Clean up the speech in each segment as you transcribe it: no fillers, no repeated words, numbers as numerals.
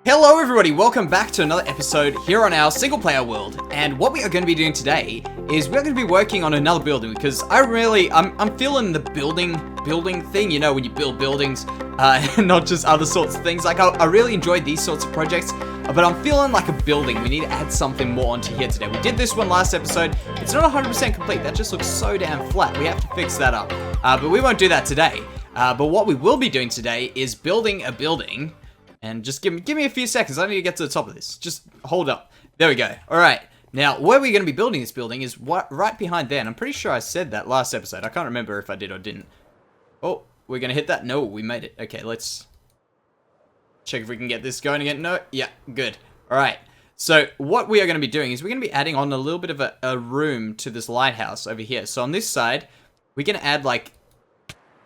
Hello everybody, welcome back to another episode here on our single player world. And what we are going to be doing today is we're going to be working on another building because I'm feeling the building thing, you know, when you build buildings, not just other sorts of things. Like I really enjoyed these sorts of projects, but I'm feeling like a building. We need to add something more onto here today. We did this one last episode. It's not 100% complete. That just looks so damn flat. We have to fix that up. But we won't do that today. But what we will be doing today is building a building. And just give me a few seconds. I need to get to the top of this. Just hold up. There we go. All right. Now, where we're going to be building this building is right behind there. And I'm pretty sure I said that last episode. I can't remember if I did or didn't. Oh, we're going to hit that? No, we made it. Okay, let's check if we can get this going again. No? Yeah, good. All right. So what we are going to be doing is we're going to be adding on a little bit of a room to this lighthouse over here. So on this side, we're going to add like...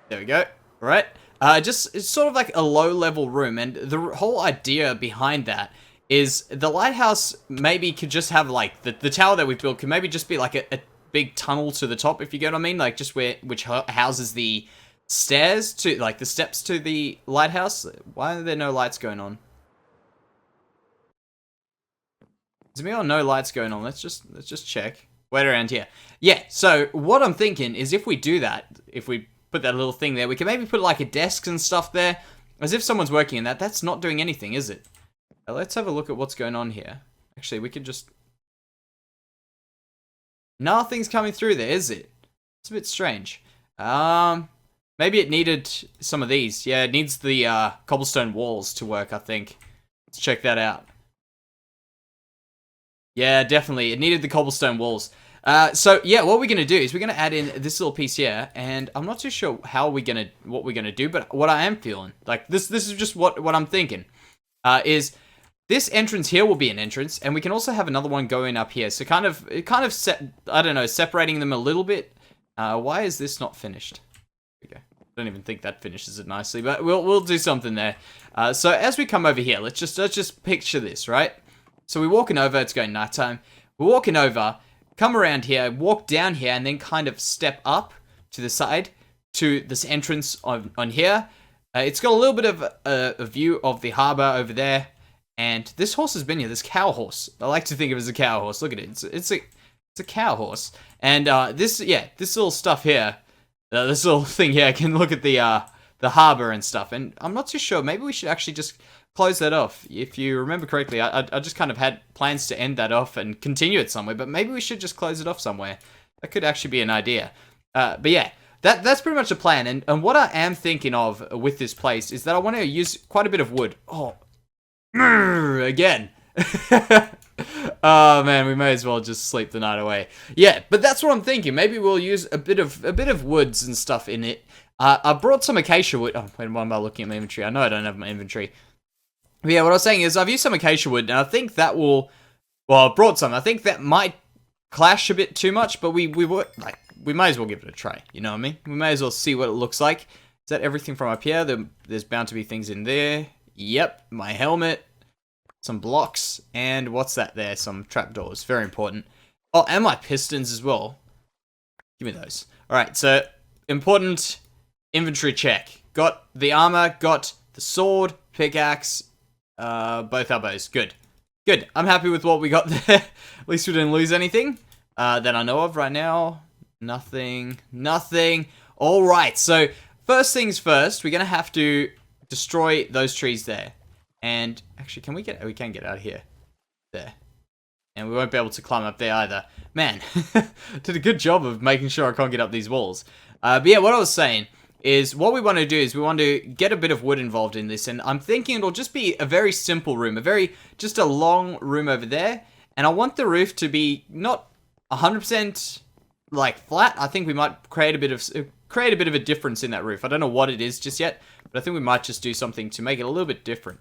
There we go. All right. It's sort of like a low-level room, and the whole idea behind that is the lighthouse maybe could just have, like, the tower that we built could maybe just be, like, a big tunnel to the top, if you get what I mean, like, just which houses the stairs to, like, the steps to the lighthouse. Why are there no lights going on? Is there no lights going on? Let's just check. Wait around here. Yeah, so what I'm thinking is if we do that, if we put that little thing there, we can maybe put like a desk and stuff there, as if someone's working in that. That's not doing anything, is it? Let's have a look at what's going on here. Actually, we could just... Nothing's coming through there, is it? It's a bit strange. Maybe it needed some of these. Yeah, it needs the cobblestone walls to work, I think. Let's check that out. Yeah, definitely. It needed the cobblestone walls. So yeah, what we're gonna do is we're gonna add in this little piece here, and I'm not too sure what we're gonna do, but what I am feeling, like this is just what I'm thinking, is this entrance here will be an entrance, and we can also have another one going up here. So kind of I don't know, separating them a little bit. Why is this not finished? Okay, I don't even think that finishes it nicely, but we'll do something there. So as we come over here, let's just picture this, right? So we're walking over. It's going nighttime. We're walking over. Come around here, walk down here, and then kind of step up to the side to this entrance on here. It's got a little bit of a view of the harbor over there, and this horse has been here. This cow horse. I like to think of it as a cow horse. Look at it. It's a cow horse, and this little stuff here, this little thing here can look at the harbor and stuff. And I'm not too sure. Maybe we should actually just close that off. If you remember correctly, I just kind of had plans to end that off and continue it somewhere, but maybe we should just close it off somewhere. That could actually be an idea. But yeah, that's pretty much the plan. And what I am thinking of with this place is that I want to use quite a bit of wood. Oh, again. Oh man, we may as well just sleep the night away. Yeah, but that's what I'm thinking. Maybe we'll use a bit of woods and stuff in it. I brought some acacia wood. Oh, wait, why am I looking at my inventory? I know I don't have my inventory. But yeah, what I was saying is I've used some acacia wood, and I think that will... Well, I brought some. I think that might clash a bit too much, but we may as well give it a try. You know what I mean? We may as well see what it looks like. Is that everything from up here? There's bound to be things in there. Yep, my helmet, some blocks, and what's that there? Some trapdoors. Very important. Oh, and my pistons as well. Give me those. Alright, so important inventory check. Got the armor, got the sword, pickaxe, both our bows. Good. I'm happy with what we got there. At least we didn't lose anything that I know of right now. Nothing. Alright, so first things first, we're going to have to destroy those trees there. And actually, we can get out of here. There. And we won't be able to climb up there either. Man, did a good job of making sure I can't get up these walls. But yeah, what I was saying is what we want to do is we want to get a bit of wood involved in this, and I'm thinking it'll just be a very simple room, just a long room over there, and I want the roof to be not 100% like flat. I think we might create a bit of a difference in that roof. I don't know what it is just yet, but I think we might just do something to make it a little bit different.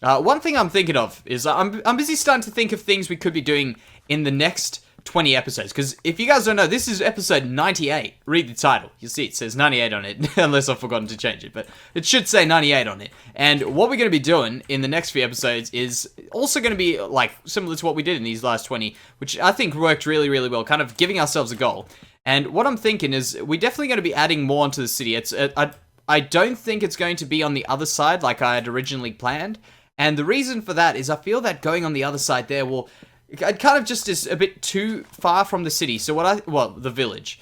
One thing I'm thinking of is I'm busy starting to think of things we could be doing in the next 20 episodes, because if you guys don't know, this is episode 98. Read the title. You'll see it says 98 on it, unless I've forgotten to change it, but it should say 98 on it. And what we're going to be doing in the next few episodes is also going to be like similar to what we did in these last 20, which I think worked really, really well, kind of giving ourselves a goal. And what I'm thinking is we're definitely going to be adding more onto the city. I don't think it's going to be on the other side like I had originally planned. And the reason for that is I feel that going on the other side there will... It kind of just is a bit too far from the city. So the village.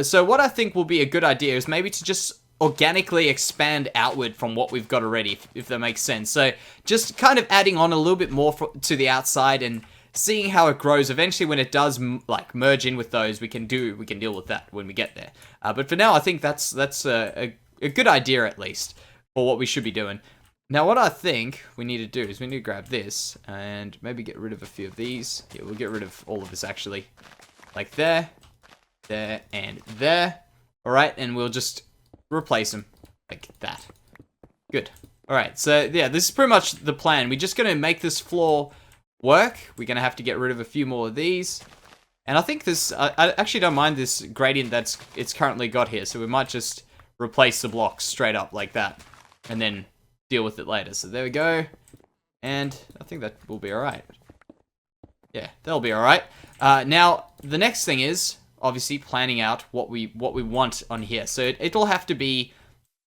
So what I think will be a good idea is maybe to just organically expand outward from what we've got already, if that makes sense. So just kind of adding on a little bit more to the outside and seeing how it grows. Eventually, when it does like merge in with those, we can deal with that when we get there. But for now, I think that's a good idea at least for what we should be doing. Now, what I think we need to do is we need to grab this and maybe get rid of a few of these. Yeah, we'll get rid of all of this actually, like there, and there. All right, and we'll just replace them like that. Good. All right, so yeah, this is pretty much the plan. We're just gonna make this floor work. We're gonna have to get rid of a few more of these, and I think this. I actually don't mind this gradient it's currently got here. So we might just replace the blocks straight up like that, and then deal with it later. So there we go, and I think that will be all right. Yeah, that'll be all right. Now the next thing is obviously planning out what we want on here. So it'll have to be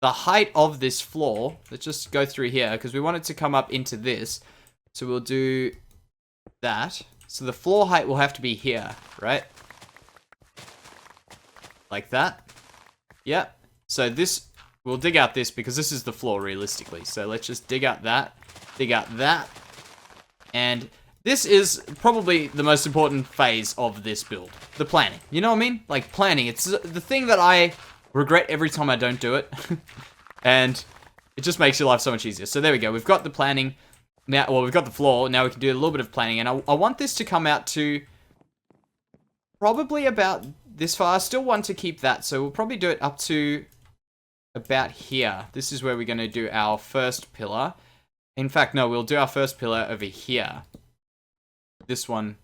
the height of this floor. Let's just go through here because we want it to come up into this. So we'll do that. So the floor height will have to be here, right? Like that. Yeah. So this, we'll dig out this because this is the floor realistically. So let's just dig out that, and this is probably the most important phase of this build. The planning. You know what I mean? Like planning. It's the thing that I regret every time I don't do it. And it just makes your life so much easier. So there we go. We've got the planning. Now, well, we've got the floor. Now we can do a little bit of planning. And I want this to come out to probably about this far. I still want to keep that. So we'll probably do it up to about here. This is where we're going to do our first pillar. In fact, no, we'll do our first pillar over here. This one,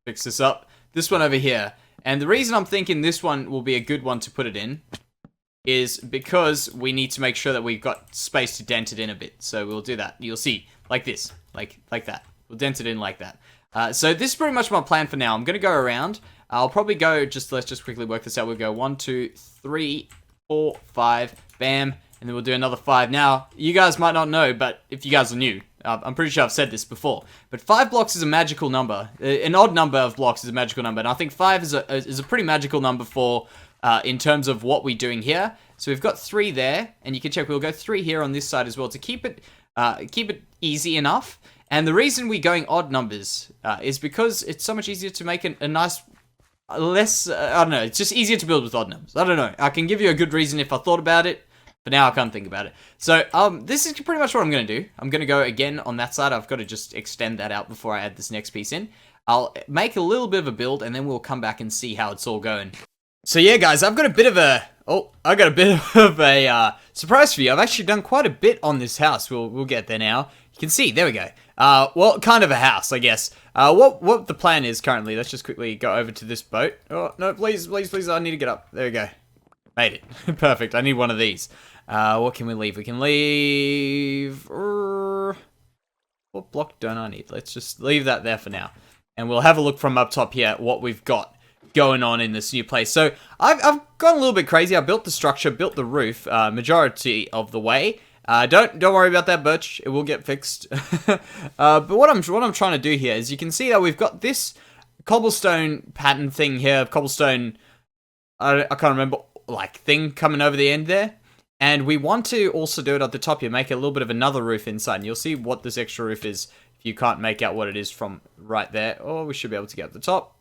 fix this up. This one over here. And the reason I'm thinking this one will be a good one to put it in is because we need to make sure that we've got space to dent it in a bit. So we'll do that. You'll see, like this, like that. We'll dent it in like that. So this is pretty much my plan for now. I'm going to go around. I'll probably go, let's just quickly work this out. We'll go 1, 2, 3, 4, 5, bam. And then we'll do another 5. Now, you guys might not know, but if you guys are new, I'm pretty sure I've said this before, but 5 blocks is a magical number. An odd number of blocks is a magical number, and I think 5 is a pretty magical number for in terms of what we're doing here. So we've got 3 there, and you can check we'll go 3 here on this side as well to keep it easy enough. And the reason we're going odd numbers is because it's so much easier to make a nice, less. I don't know. It's just easier to build with odd numbers. I don't know. I can give you a good reason if I thought about it. But now I can't think about it. So, this is pretty much what I'm going to do. I'm going to go again on that side. I've got to just extend that out before I add this next piece in. I'll make a little bit of a build, and then we'll come back and see how it's all going. So yeah, guys, I've got a bit of a... Oh, I got a bit of a surprise for you. I've actually done quite a bit on this house. We'll get there now. You can see, there we go. Well, kind of a house, I guess. What the plan is currently, let's just quickly go over to this boat. Oh, no, please, I need to get up. There we go. Made it. Perfect. I need one of these. What can we leave? We can leave... what block don't I need? Let's just leave that there for now. And we'll have a look from up top here at what we've got going on in this new place. So, I've gone a little bit crazy. I built the structure, built the roof, majority of the way. Don't worry about that, Birch. It will get fixed. But what I'm trying to do here is you can see that we've got this cobblestone pattern thing here, cobblestone... I can't remember... like thing coming over the end there, and we want to also do it at the top here, make a little bit of another roof inside, and you'll see what this extra roof is if you can't make out what it is from right there. Oh, we should be able to get up the top.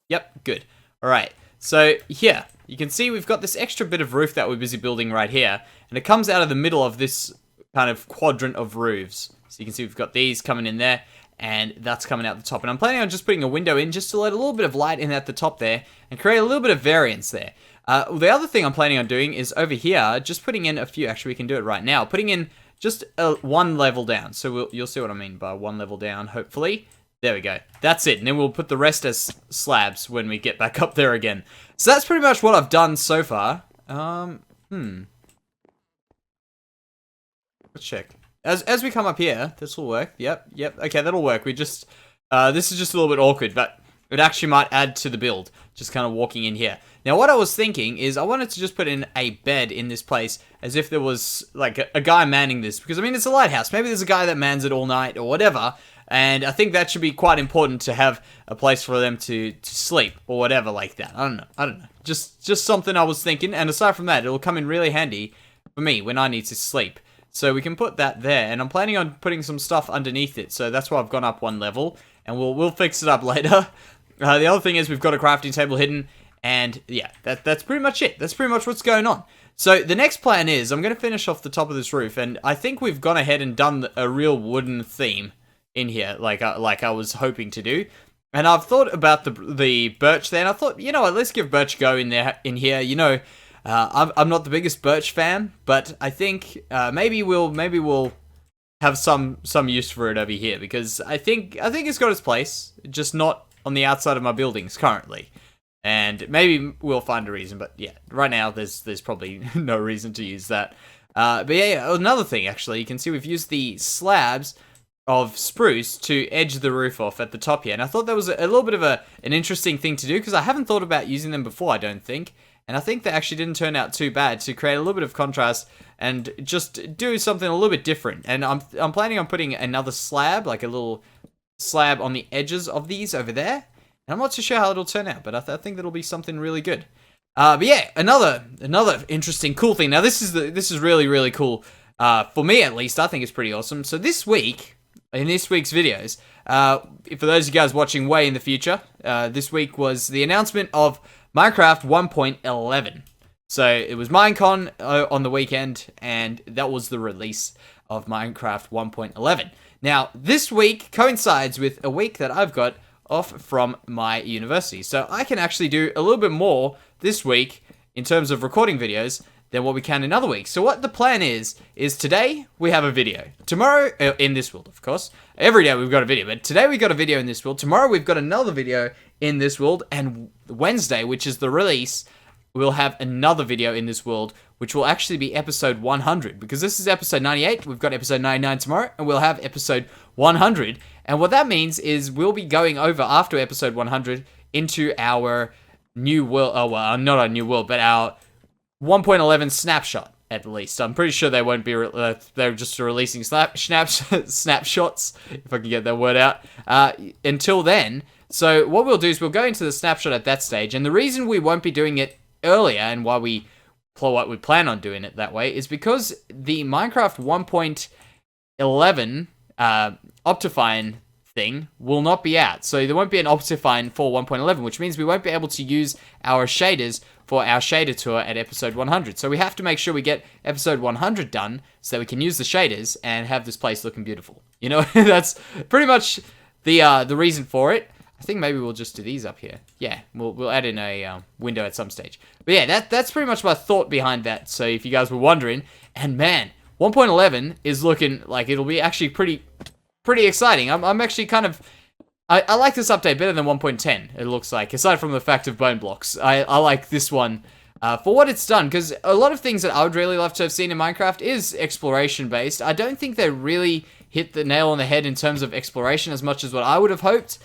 Yep, good. All right, so here you can see we've got this extra bit of roof that we're busy building right here, and it comes out of the middle of this kind of quadrant of roofs. So you can see we've got these coming in there, and that's coming out the top, and I'm planning on just putting a window in just to let a little bit of light in at the top there and create a little bit of variance there. The other thing I'm planning on doing is over here, just putting in a few, actually we can do it right now, putting in just one level down. So you'll see what I mean by one level down, hopefully. There we go. That's it. And then we'll put the rest as slabs when we get back up there again. So that's pretty much what I've done so far. Let's check. As we come up here, this will work. Yep. Okay, that'll work. We just, this is just a little bit awkward, but it actually might add to the build, just kind of walking in here. Now, what I was thinking is I wanted to just put in a bed in this place as if there was, like, a guy manning this. Because, I mean, it's a lighthouse. Maybe there's a guy that mans it all night or whatever. And I think that should be quite important to have a place for them to sleep or whatever like that. I don't know. Just something I was thinking. And aside from that, it'll come in really handy for me when I need to sleep. So we can put that there. And I'm planning on putting some stuff underneath it. So that's why I've gone up one level. And we'll fix it up later. The other thing is we've got a crafting table hidden. And yeah, that's pretty much it. That's pretty much what's going on. So the next plan is I'm going to finish off the top of this roof, and I think we've gone ahead and done a real wooden theme in here, like I was hoping to do. And I've thought about the birch there, and I thought, you know what, let's give birch a go in here. You know, I'm not the biggest birch fan, but I think maybe we'll have some use for it over here, because I think it's got its place, just not on the outside of my buildings currently. And maybe we'll find a reason, but yeah, right now there's probably no reason to use that. But yeah, another thing actually, you can see we've used the slabs of spruce to edge the roof off at the top here. And I thought that was a little bit of an interesting thing to do, because I haven't thought about using them before, I don't think. And I think they actually didn't turn out too bad to create a little bit of contrast and just do something a little bit different. And I'm planning on putting another slab, like a little slab on the edges of these over there. And I'm not too sure how it'll turn out, but I think that'll be something really good. But yeah, another interesting, cool thing. Now this is really, really cool. For me at least, I think it's pretty awesome. So this week, in this week's videos, for those of you guys watching way in the future, this week was the announcement of Minecraft 1.11. So it was Minecon on the weekend, and that was the release of Minecraft 1.11. Now, this week coincides with a week that I've got off from my university. So I can actually do a little bit more this week in terms of recording videos than what we can in other weeks. So what the plan is today we have a video. Tomorrow, in this world, of course. Every day we've got a video, but today we got a video in this world. Tomorrow we've got another video in this world, and Wednesday, which is the release, we'll have another video in this world, which will actually be episode 100, because this is episode 98, we've got episode 99 tomorrow, and we'll have episode 100, and what that means is we'll be going over after episode 100 into our new world, well, not our new world, but our 1.11 snapshot, at least. I'm pretty sure they won't be, they're just releasing snapshots, if I can get that word out, until then. So what we'll do is we'll go into the snapshot at that stage, and the reason we won't be doing it earlier, and why we plan on doing it that way, is because the Minecraft 1.11 Optifine thing will not be out. So there won't be an Optifine for 1.11, which means we won't be able to use our shaders for our shader tour at episode 100. So we have to make sure we get episode 100 done so that we can use the shaders and have this place looking beautiful. You know, that's pretty much the reason for it. I think maybe we'll just do these up here. Yeah, we'll add in a window at some stage. But yeah, that's pretty much my thought behind that. So if you guys were wondering, and man, 1.11 is looking like it'll be actually pretty exciting. I'm actually kind of, I like this update better than 1.10, it looks like, aside from the fact of bone blocks. I like this one for what it's done, because a lot of things that I would really love to have seen in Minecraft is exploration based. I don't think they really hit the nail on the head in terms of exploration as much as what I would have hoped.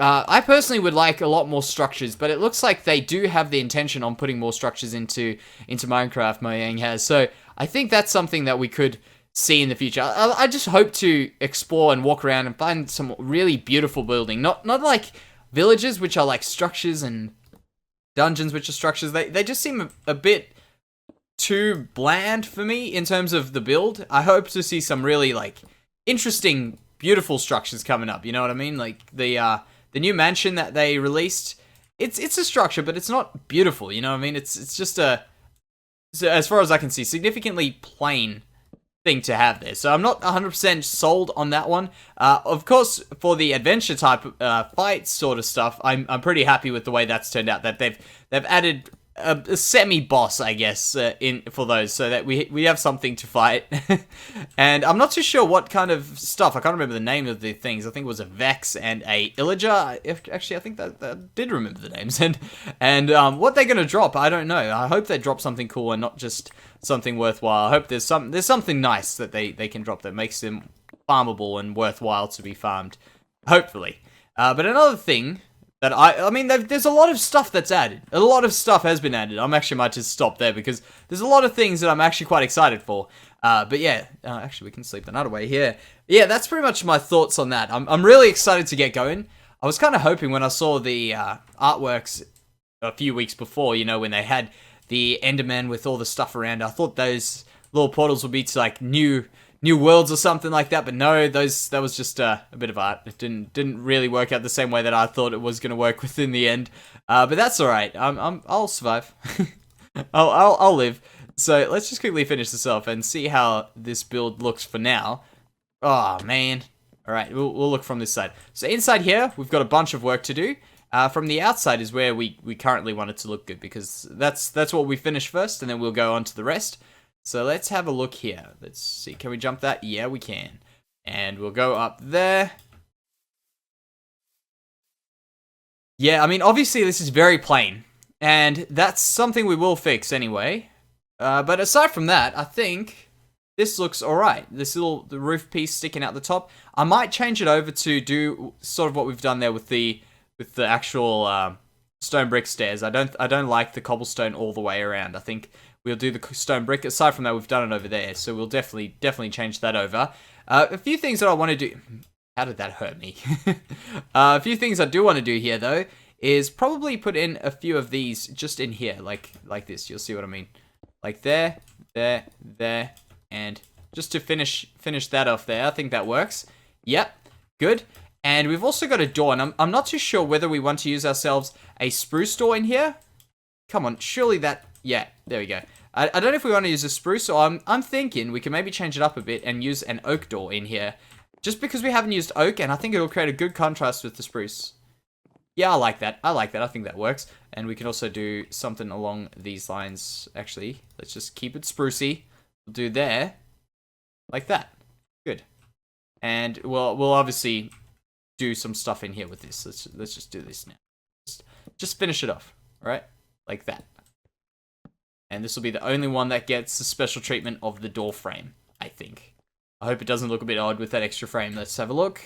I personally would like a lot more structures, but it looks like they do have the intention on putting more structures into Minecraft, Mojang has. So I think that's something that we could see in the future. I just hope to explore and walk around and find some really beautiful building. Not like villages, which are like structures, and dungeons, which are structures. They just seem a bit too bland for me in terms of the build. I hope to see some really like interesting, beautiful structures coming up. You know what I mean? Like the new mansion that they released, it's a structure, but it's not beautiful, you know what I mean? It's just as far as I can see, significantly plain thing to have there. So I'm not 100% sold on that one. Of course, for the adventure type fight sort of stuff, I'm pretty happy with the way that's turned out. That they've added a semi-boss, I guess, in for those, so that we have something to fight. And I'm not too sure what kind of stuff. I can't remember the name of the things. I think it was a Vex and a Illager. Actually, I think that did remember the names. And what they're gonna drop, I don't know. I hope they drop something cool and not just something worthwhile. I hope there's something nice that they can drop that makes them farmable and worthwhile to be farmed. Hopefully. But another thing that I mean, there's a lot of stuff that's added. A lot of stuff has been added. I'm actually might just stop there because there's a lot of things that I'm actually quite excited for. But yeah, actually we can sleep the night away here. Yeah, that's pretty much my thoughts on that. I'm really excited to get going. I was kind of hoping when I saw the artworks a few weeks before, you know, when they had the Enderman with all the stuff around, I thought those little portals would be to like new worlds or something like that, but no, that was just a bit of art. It didn't really work out the same way that I thought it was going to work within the end. But that's all right. I'll survive. I'll live. So let's just quickly finish this off and see how this build looks for now. Oh man. All right, we'll look from this side. So inside here, we've got a bunch of work to do. From the outside is where we currently want it to look good because that's what we finish first, and then we'll go on to the rest. So let's have a look here. Let's see, can we jump that? Yeah, we can. And we'll go up there. Yeah, I mean, obviously this is very plain, and that's something we will fix anyway. But aside from that, I think this looks alright. This the roof piece sticking out the top. I might change it over to do sort of what we've done there with the actual stone brick stairs. I don't like the cobblestone all the way around. I think we'll do the stone brick. Aside from that, we've done it over there, so we'll definitely change that over. A few things that I want to do. How did that hurt me? A few things I do want to do here though is probably put in a few of these just in here, like this. You'll see what I mean. Like there, and just to finish that off there. I think that works. Yep, good. And we've also got a door, and I'm not too sure whether we want to use ourselves a spruce door in here. Come on, surely that... Yeah, there we go. I don't know if we want to use a spruce, or I'm thinking we can maybe change it up a bit and use an oak door in here. Just because we haven't used oak, and I think it'll create a good contrast with the spruce. Yeah, I like that. I think that works. And we can also do something along these lines. Actually, let's just keep it sprucey. We'll do there. Like that. Good. And we'll obviously do some stuff in here with this. Let's just do this now. Just finish it off. Alright? Like that. And this will be the only one that gets the special treatment of the door frame, I think. I hope it doesn't look a bit odd with that extra frame. Let's have a look.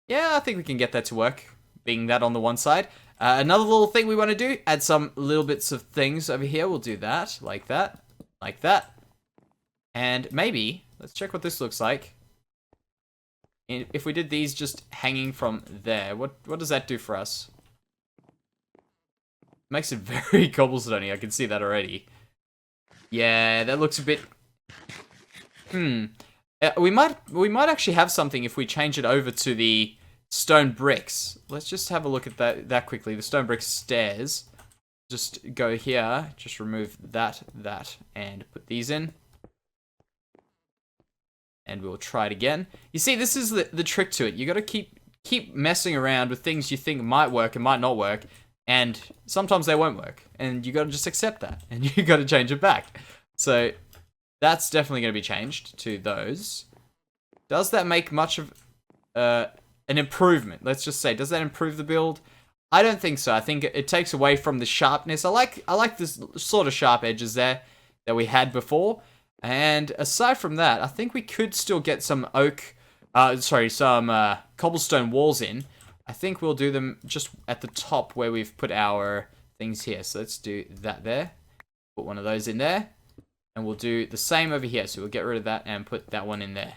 Yeah, I think we can get that to work, being that on the one side. Another little thing we want to do, add some little bits of things over here. We'll do that, like that, like that. And maybe, let's check what this looks like. If we did these just hanging from there, what does that do for us? Makes it very cobblestoney, I can see that already. Yeah, that looks a bit... we might actually have something if we change it over to the stone bricks. Let's just have a look at that quickly. The stone brick stairs. Just go here, just remove that, and put these in. And we'll try it again. You see, this is the trick to it. You gotta keep messing around with things you think might work and might not work. And sometimes they won't work. And you gotta just accept that. And you gotta change it back. So... that's definitely going to be changed to those. Does that make much of an improvement? Let's just say, does that improve the build? I don't think so. I think it takes away from the sharpness. I like this sort of sharp edges there that we had before. And aside from that, I think we could still get some some cobblestone walls in. I think we'll do them just at the top where we've put our things here. So let's do that there. Put one of those in there. And we'll do the same over here. So we'll get rid of that and put that one in there.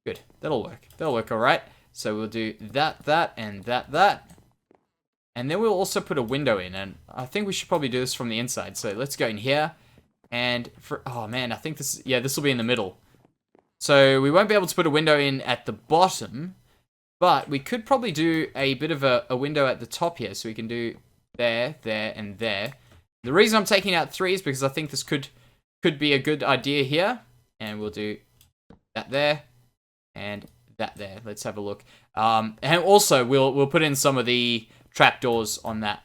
Good. That'll work. That'll work all right. So we'll do that, and that. And then we'll also put a window in. And I think we should probably do this from the inside. So let's go in here. And oh man, I think this will be in the middle. So we won't be able to put a window in at the bottom. But we could probably do a bit of a window at the top here. So we can do there, and there. The reason I'm taking out 3 is because I think this could be a good idea here. And we'll do that there and that there. Let's have a look. And also we'll put in some of the trapdoors on that.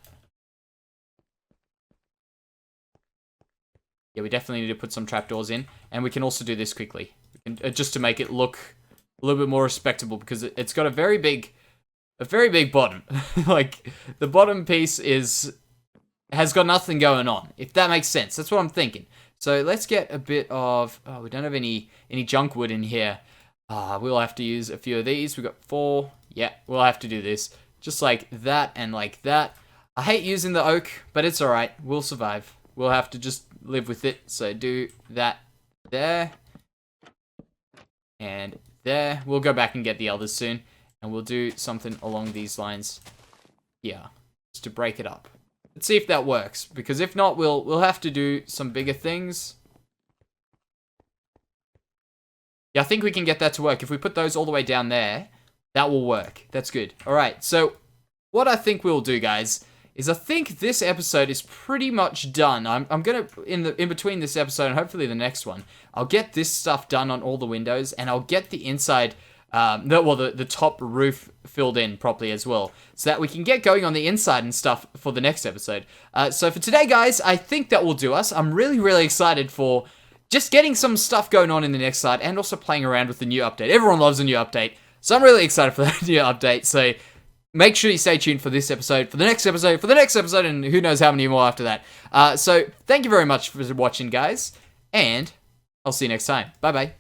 Yeah, we definitely need to put some trapdoors in. And we can also do this quickly. Just to make it look a little bit more respectable, because it's got a very big bottom. Like, the bottom piece has got nothing going on, if that makes sense. That's what I'm thinking. So let's get a bit of... oh, we don't have any junk wood in here. We'll have to use a few of these. We've got 4. Yeah, we'll have to do this. Just like that and like that. I hate using the oak, but it's alright. We'll survive. We'll have to just live with it. So do that there. And there. We'll go back and get the others soon. And we'll do something along these lines here. Just to break it up. Let's see if that works. Because if not, we'll have to do some bigger things. Yeah, I think we can get that to work. If we put those all the way down there, that will work. That's good. Alright, so what I think we'll do, guys, is I think this episode is pretty much done. I'm gonna, in between this episode and hopefully the next one, I'll get this stuff done on all the windows, and I'll get the inside, the top roof filled in properly as well, so that we can get going on the inside and stuff for the next episode. So for today, guys, I think that will do us. I'm really, really excited for just getting some stuff going on in the next side, and also playing around with the new update. Everyone loves a new update, so I'm really excited for that new update, so make sure you stay tuned for this episode, for the next episode, and who knows how many more after that. So, thank you very much for watching, guys, and I'll see you next time. Bye-bye.